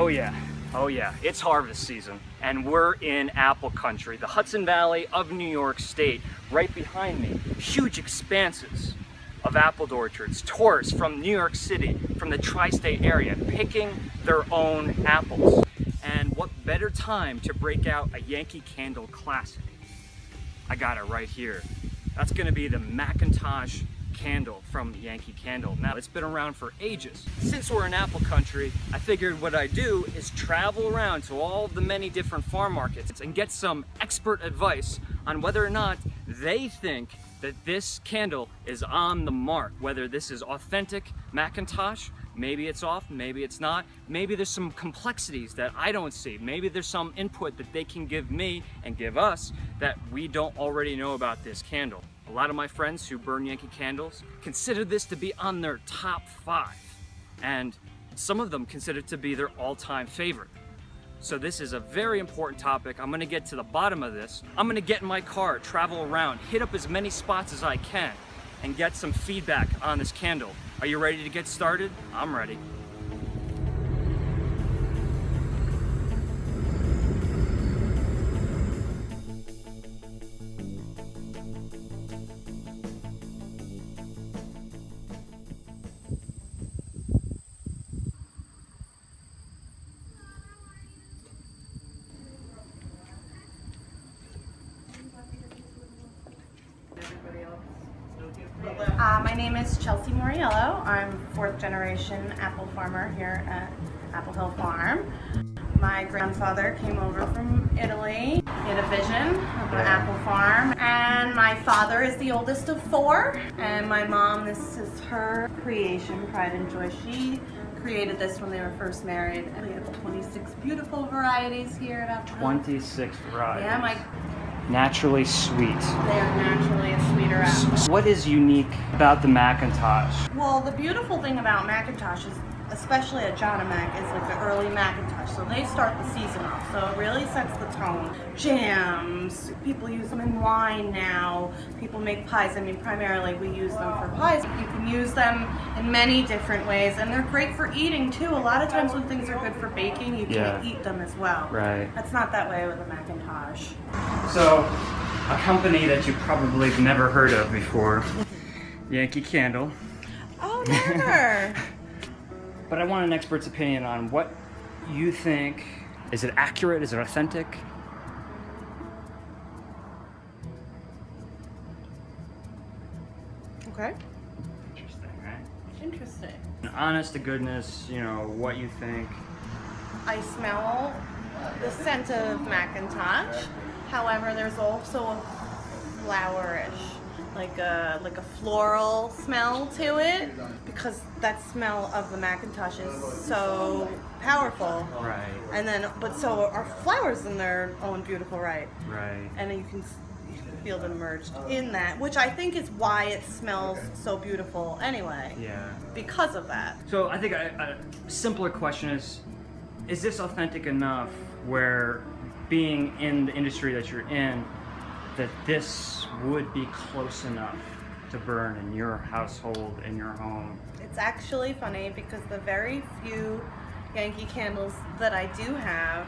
Oh yeah, it's harvest season and we're in apple country, the Hudson Valley of New York State. Right behind me, huge expanses of apple orchards, tourists from New York City, from the tri-state area, picking their own apples. And what better time to break out a Yankee Candle classic? I got it right here. That's gonna be the Macintosh candle from Yankee Candle. Now, it's been around for ages. Since we're in apple country, I figured what I do is travel around to all the many different farm markets and get some expert advice on whether or not they think that this candle is on the mark, whether this is authentic Macintosh. Maybe it's off, maybe it's not. Maybe there's some complexities that I don't see. Maybe there's some input that they can give me and give us that we don't already know about this candle. A lot of my friends who burn Yankee Candles consider this to be on their top 5. And some of them consider it to be their all-time favorite. So this is a very important topic. I'm gonna get to the bottom of this. I'm gonna get in my car, travel around, hit up as many spots as I can, and get some feedback on this candle. Are you ready to get started? I'm ready. My name is Chelsea Moriello. I'm 4th generation apple farmer here at Apple Hill Farm. My grandfather came over from Italy. He had a vision of an apple farm. And my father is the oldest of 4. And my mom, this is her creation, Pride and Joy. She created this when they were first married. And we have 26 beautiful varieties here at Apple Hill. 26 varieties. Yeah, naturally sweet. They are naturally a sweeter apple. What is unique about the Macintosh? Well, the beautiful thing about Macintosh is, especially at John and Mac, is like the early Macintosh. So they start the season off. So it really sets the tone. Jams, people use them in wine now. People make pies. I mean, primarily we use them for pies. You can use them in many different ways, and they're great for eating too. A lot of times when things are good for baking, you can eat them as well. Right. That's not that way with a Macintosh. So, a company that you probably have never heard of before, Yankee Candle. Oh, never. But I want an expert's opinion on what you think. Is it accurate? Is it authentic? Okay. Interesting, right? Interesting. Honest to goodness, you know, what you think. I smell the scent of Macintosh. However, there's also a flowerish, like a floral smell to it, because that smell of the Macintosh is so powerful. Right. And then, but so are flowers in their own beautiful right. Right. And then you can feel them merged in that, which I think is why it smells so beautiful anyway. Yeah. Because of that. So I think a simpler question is this authentic enough where, being in the industry that you're in, that this would be close enough to burn in your household, in your home? It's actually funny because the very few Yankee Candles that I do have,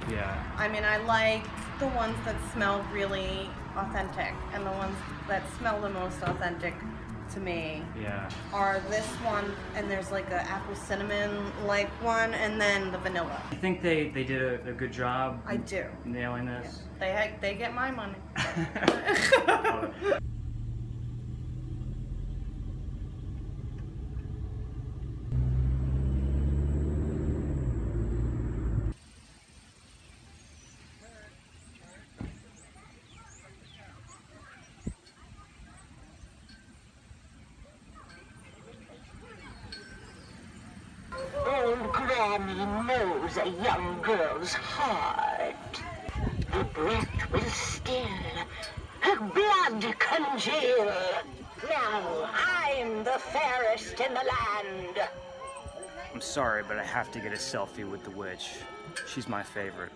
I mean, I like the ones that smell really authentic, and the ones that smell the most authentic to me are this one, and there's like a apple cinnamon like one, and then the vanilla. I think they did a good job. I do. Nailing this. Yeah. They get my money. Old Granny knows a young girl's heart. Her breath will still, her blood congeal. Now I'm the fairest in the land. I'm sorry, but I have to get a selfie with the witch. She's my favorite.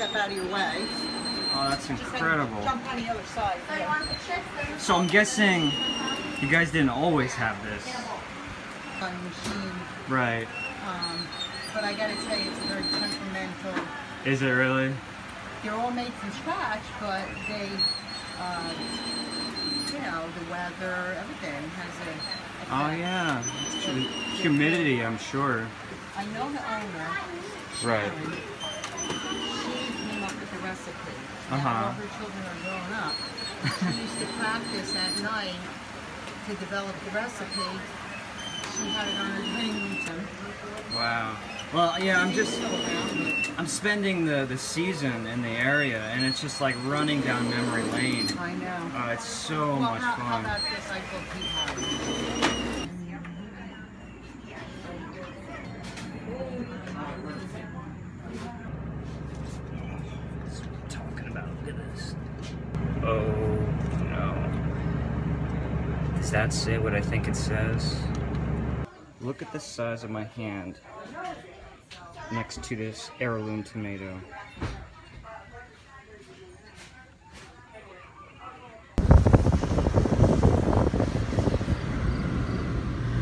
step out of your way. Oh, that's incredible. Jump on the other side. Yeah. So I'm guessing you guys didn't always have this. Machine. Right. But I gotta tell you, it's very temperamental. Is it really? They're all made from scratch, but they, you know, the weather, everything has a Oh yeah. The humidity, I'm sure. I know the owner. Right. Sharon, she came up with the recipe. Now, Uh-huh. all her children are grown up. She used to practice at night to develop the recipe. She had it on her dining room. Wow. Well, yeah, I'm spending the season in the area, and it's just like running down memory lane. I know. It's so Well, much how fun. about this? I will keep having. That's what I'm talking about. Look at this. Oh no. Does that say what I think it says? Look at the size of my hand next to this heirloom tomato.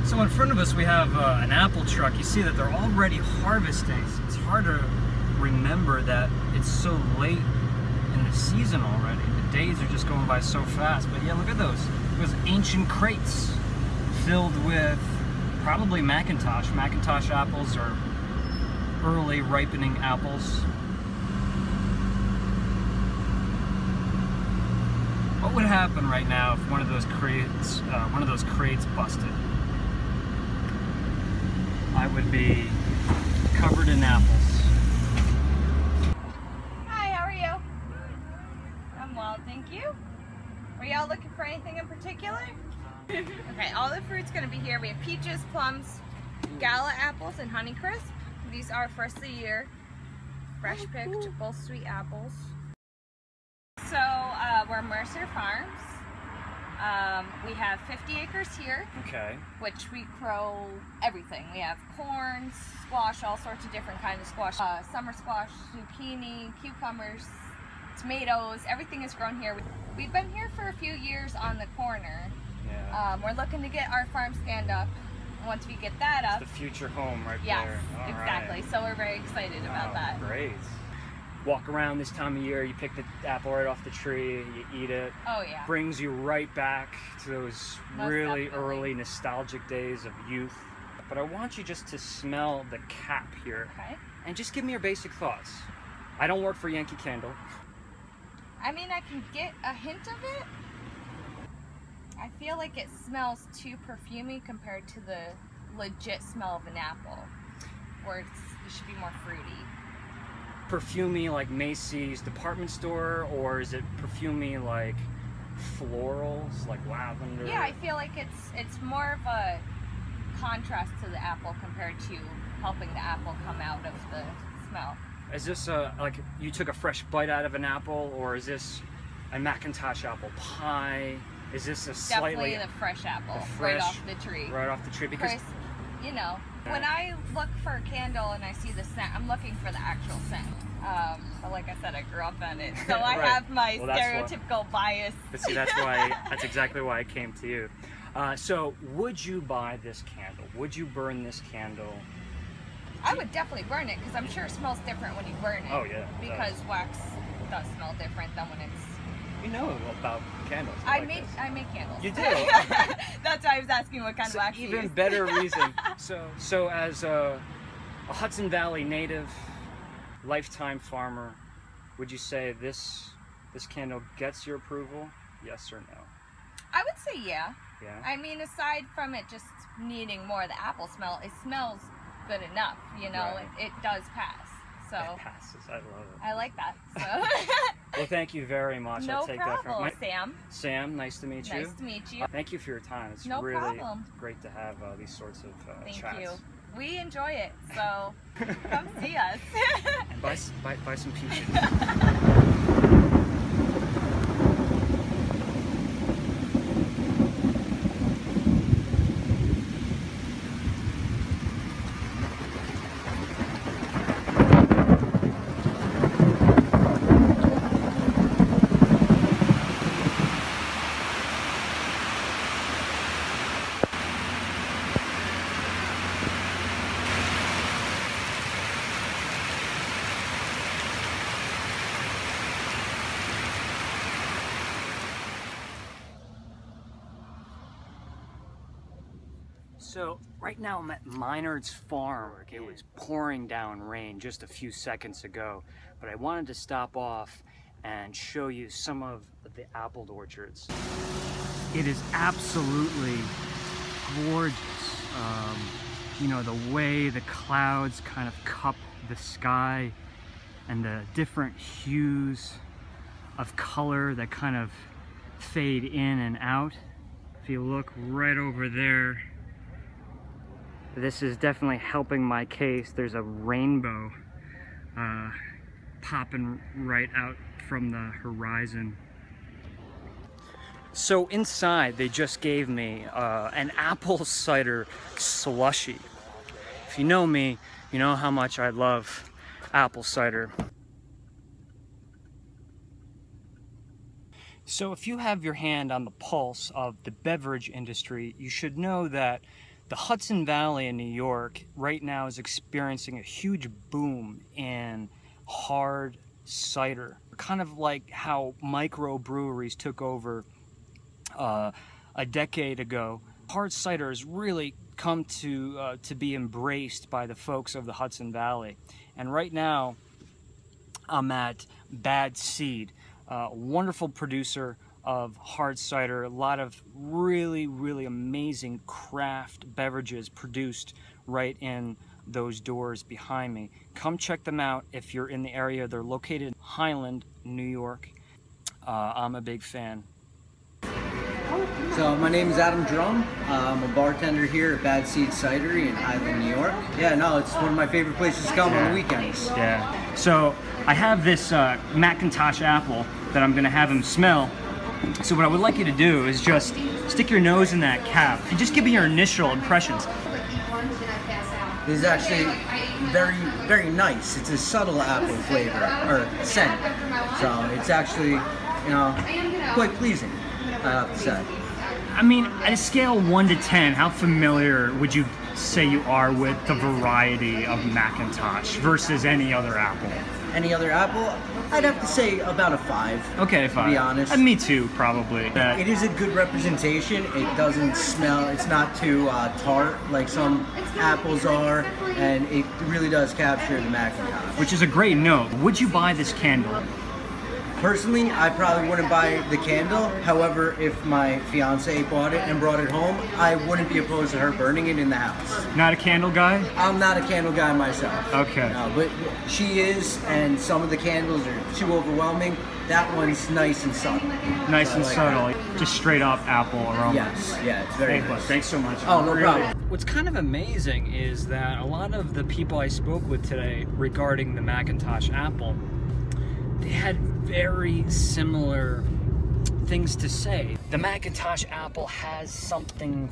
So in front of us we have an apple truck. You see that they're already harvesting. It's hard to remember that it's so late in the season already. The days are just going by so fast. But yeah, look at those ancient crates filled with probably Macintosh. Macintosh apples are early ripening apples. What would happen right now if one of those crates busted? I would be covered in apples. Hi, how are you? I'm well, thank you. Were y'all looking for anything in particular? Okay, all the fruit's gonna be here. We have peaches, plums, gala apples, and Honeycrisp. These are first of the year, fresh picked, full sweet apples. So we're Mercer Farms. We have 50 acres here, Okay. which we grow everything. We have corn, squash, all sorts of different kinds of squash. Summer squash, zucchini, cucumbers, tomatoes, everything is grown here. We've been here for a few years on the corner. Yeah. We're looking to get our farm stand up. Once we get that up, The future home right yes, there. All exactly. right. So we're very excited about Oh, that. Great. Walk around this time of year, you pick the apple right off the tree, you eat it. Oh yeah. Brings you right back to those Most really definitely. early nostalgic days of youth. But I want you just to smell the cap here Okay. and just give me your basic thoughts. I don't work for Yankee Candle. I mean, I can get a hint of it. I feel like it smells too perfumey compared to the legit smell of an apple, where it should be more fruity. Perfumey like Macy's department store, or is it perfumey like florals, like lavender? Yeah, I feel like it's more of a contrast to the apple compared to helping the apple come out of the smell. Is this like you took a fresh bite out of an apple, or is this a Macintosh apple pie? Is this a Definitely slightly the fresh apple, fresh- right off the tree. right off the tree? Because Crisp, you know, when I look for a candle and I see the scent, I'm looking for the actual scent. But like I said, I grew up on it, so I Right. have my Well, that's stereotypical bias. but see, that's exactly why I came to you. So, would you buy this candle? Would you burn this candle? I would definitely burn it because I'm sure it smells different when you burn it. Oh yeah. it Because does. wax does smell different than when it's. You know about candles. I like make this. candles. You do? That's why I was asking what kind of So wax you even use. better reason. So as a Hudson Valley native, lifetime farmer, would you say this candle gets your approval? Yes or no? I would say yeah. Yeah. I mean, aside from it just needing more of the apple smell, it smells good enough. You know, Right. it does pass. So It passes. I love it. I like that. So Well, thank you very much. no I'll take that problem, from Sam. Sam. Nice to meet you. Nice to meet you. Thank you for your time. It's No really problem. great to have these sorts of Thank chats. you. We enjoy it, so come see us. And buy some peaches. So right now I'm at Minard's Farm. It was pouring down rain just a few seconds ago, but I wanted to stop off and show you some of the apple orchards. It is absolutely gorgeous. You know, the way the clouds kind of cup the sky and the different hues of color that kind of fade in and out. If you look right over there, this is definitely helping my case. There's a rainbow popping right out from the horizon. So inside, they just gave me an apple cider slushy. If you know me, you know how much I love apple cider. So if you have your hand on the pulse of the beverage industry, you should know that the Hudson Valley in New York right now is experiencing a huge boom in hard cider. Kind of like how microbreweries took over a decade ago. Hard cider has really come to be embraced by the folks of the Hudson Valley. And right now, I'm at Bad Seed, a wonderful producer of hard cider, a lot of really, really amazing craft beverages produced right in those doors behind me. Come check them out if you're in the area. They're located in Highland, New York. I'm a big fan. So my name is Adam Drum. I'm a bartender here at Bad Seed Cidery in Highland, New York. Yeah, no, it's one of my favorite places to come on the weekends. Yeah. So I have this Macintosh apple that I'm gonna have him smell. So what I would like you to do is just stick your nose in that cap and just give me your initial impressions. This is actually very, very nice. It's a subtle apple flavor, or scent. So it's actually, you know, quite pleasing, I have to say. I mean, at a scale 1 to 10, how familiar would you say you are with the variety of Macintosh versus any other apple? Any other apple? I'd have to say about a 5. Okay, 5. To be honest. Me too, probably. It is a good representation. It doesn't smell, it's not too tart like some apples are, and it really does capture the Macintosh. Which is a great note. Would you buy this candle? Personally, I probably wouldn't buy the candle. However, if my fiance bought it and brought it home, I wouldn't be opposed to her burning it in the house. Not a candle guy? I'm not a candle guy myself. Okay. No, but she is, and some of the candles are too overwhelming. That one's nice and subtle. Nice and subtle. Just straight up apple aroma. Yes, yeah, it's very nice. Thanks so much. Oh, no problem. What's kind of amazing is that a lot of the people I spoke with today regarding the Macintosh apple, they had very similar things to say. The Macintosh apple has something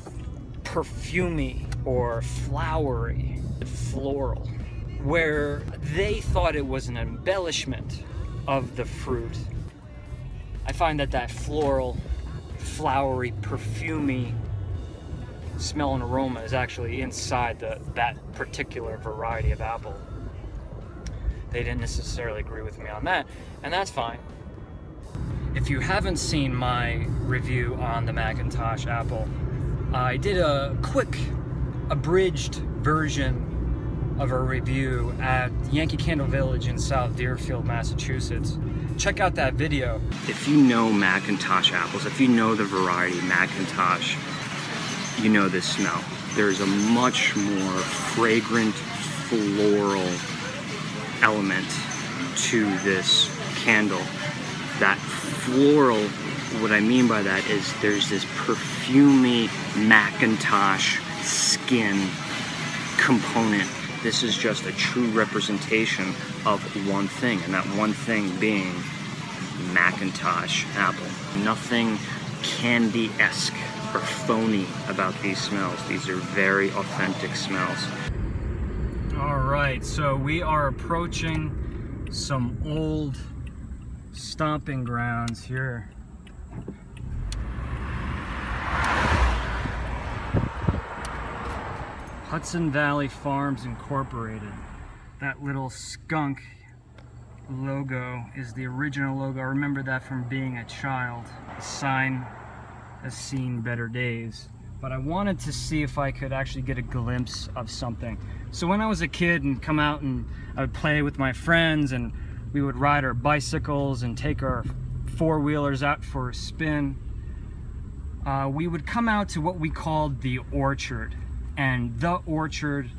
perfumey or flowery, floral, where they thought it was an embellishment of the fruit. I find that that floral, flowery, perfumey smell and aroma is actually inside that particular variety of apple. They didn't necessarily agree with me on that, and that's fine. If you haven't seen my review on the Macintosh apple, I did a quick, abridged version of a review at Yankee Candle Village in South Deerfield, Massachusetts. Check out that video. If you know Macintosh apples, if you know the variety Macintosh, you know this smell. There's a much more fragrant, floral element to this candle. That floral, what I mean by that is there's this perfumey Macintosh skin component. This is just a true representation of one thing, and that one thing being Macintosh apple. Nothing candy-esque or phony about these smells. These are very authentic smells. All right, so we are approaching some old stomping grounds here. Hudson Valley Farms Incorporated. That little skunk logo is the original logo. I remember that from being a child. The sign has seen better days. but I wanted to see if I could actually get a glimpse of something. So when I was a kid and come out and I would play with my friends and we would ride our bicycles and take our four-wheelers out for a spin, we would come out to what we called the orchard. And the orchard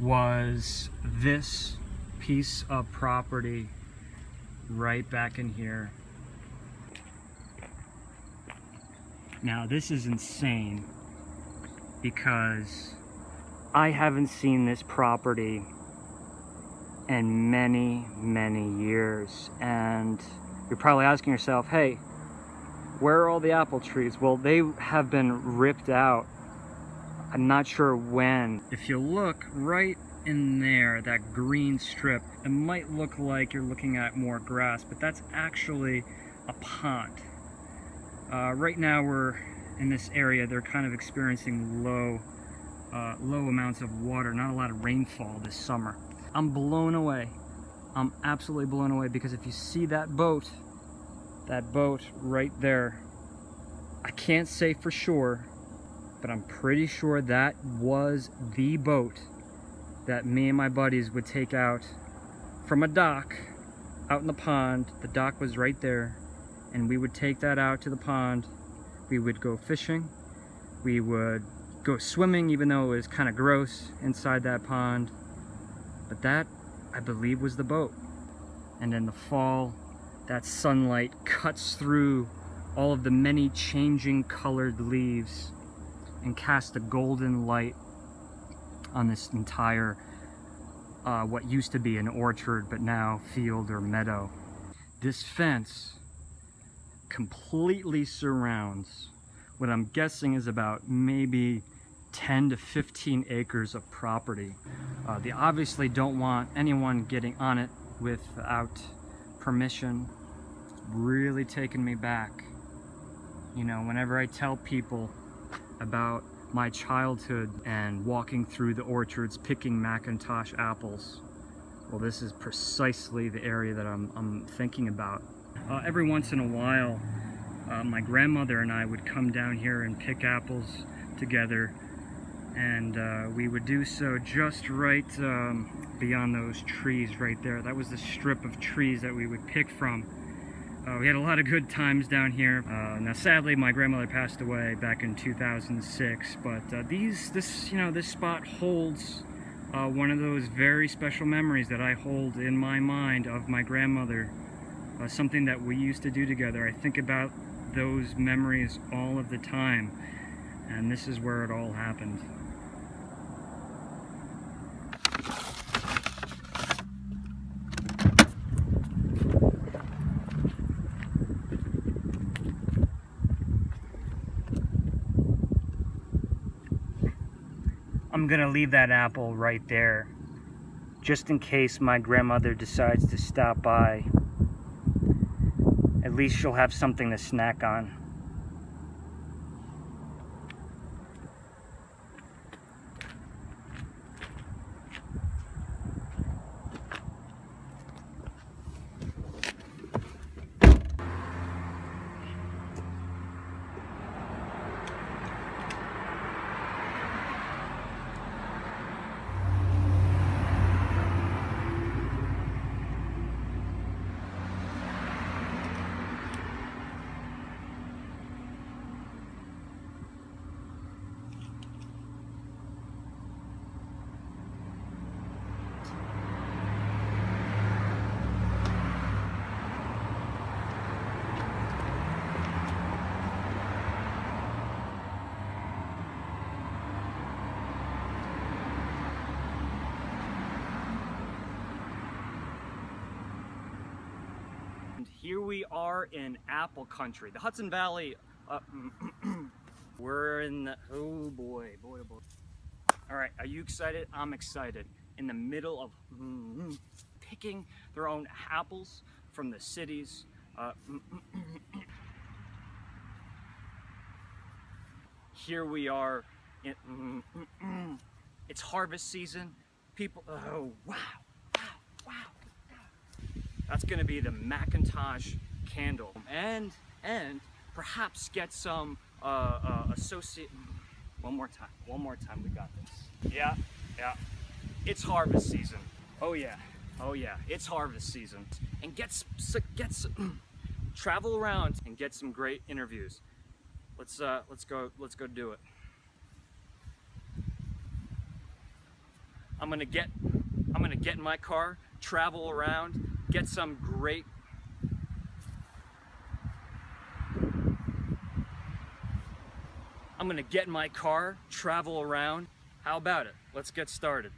was this piece of property right back in here. Now this is insane because I haven't seen this property in many, many years. And you're probably asking yourself, hey, where are all the apple trees? Well, they have been ripped out. I'm not sure when. If you look right in there, that green strip, it might look like you're looking at more grass, but that's actually a pond. Right now we're in this area, they're kind of experiencing low amounts of water, not a lot of rainfall this summer. I'm blown away. I'm absolutely blown away because if you see that boat right there, I can't say for sure, but I'm pretty sure that was the boat that me and my buddies would take out from a dock out in the pond. The dock was right there, and we would take that out to the pond. We would go fishing, we would go swimming, even though it was kind of gross inside that pond. But that, I believe, was the boat. And in the fall, that sunlight cuts through all of the many changing colored leaves and casts a golden light on this entire, what used to be an orchard, but now field or meadow. This fence completely surrounds what I'm guessing is about maybe 10 to 15 acres of property. They obviously don't want anyone getting on it without permission. Really taking me back. You know, whenever I tell people about my childhood and walking through the orchards picking Macintosh apples, well, this is precisely the area that I'm thinking about. Every once in a while, my grandmother and I would come down here and pick apples together, and we would do so just right beyond those trees right there. That was the strip of trees that we would pick from. We had a lot of good times down here. Now, sadly, my grandmother passed away back in 2006, but this spot holds one of those very special memories that I hold in my mind of my grandmother. Something that we used to do together. I think about those memories all of the time, and this is where it all happened. I'm gonna leave that apple right there, just in case my grandmother decides to stop by. At least she'll have something to snack on. Here we are in apple country, the Hudson Valley. We're in the, oh boy. All right, are you excited? I'm excited. In the middle of picking their own apples from the cities. Here we are. It's harvest season. People, oh wow. That's going to be the Macintosh candle, and perhaps get some associate. One more time, we got this. Yeah, yeah. It's harvest season. Oh yeah, it's harvest season. And travel around and get some great interviews. Let's go do it. I'm gonna get in my car, travel around, get some great. I'm gonna get in my car, travel around. How about it? Let's get started.